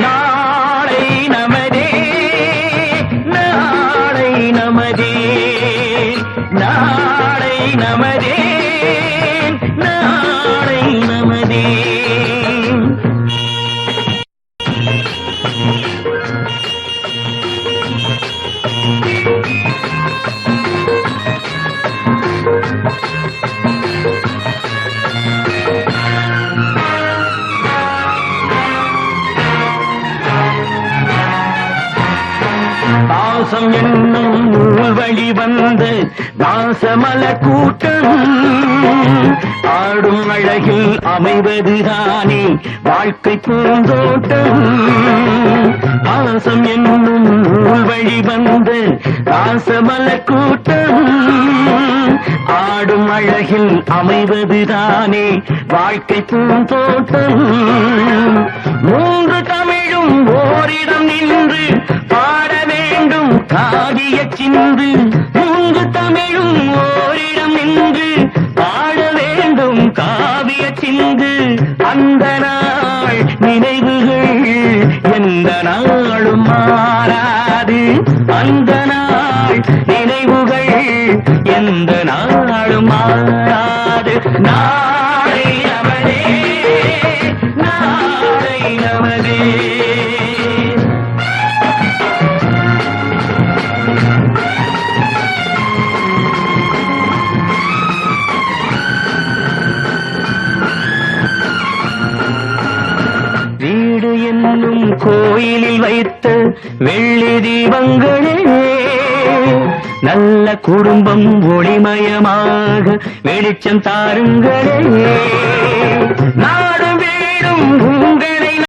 நாளை நமதே நாளை நமதே நாளை நமதே நாளை நமதே. பாசம் என்னும் நூல் வழி வந்த வாசமல கூட்டம் ஆடும் அழகில் அமைவதுதானே வாழ்க்கை பூந்தோட்டம். பாசம் என்னும் நூல் வழி வந்த வாசமல கூட்டம் ஆடும் அழகில் அமைவதுதானே வாழ்க்கை பூந்தோட்டம். மூன்று தமிழும் ஓரிடம் நின்று பாட வேண்டும் காவிய சிந்து. மூன்று தமிழும் ஓரிடம் நின்று பாட வேண்டும் காவிய சிந்து. அந்த நாள் நினைவுகள் எந்த நாளும் மாறாது. அந்த நாள் நினைவுகள் எந்த நாளும் மாறாது. நாளை நமதே நாளை நமதே. வீடு என்னும் கோயிலில் வைத்த வெள்ளி தீபங்களே நல்ல குடும்பம் ஒளிமயமாக வெளிச்சம் தாருங்களே. நாடும் வீடும் உங்கள்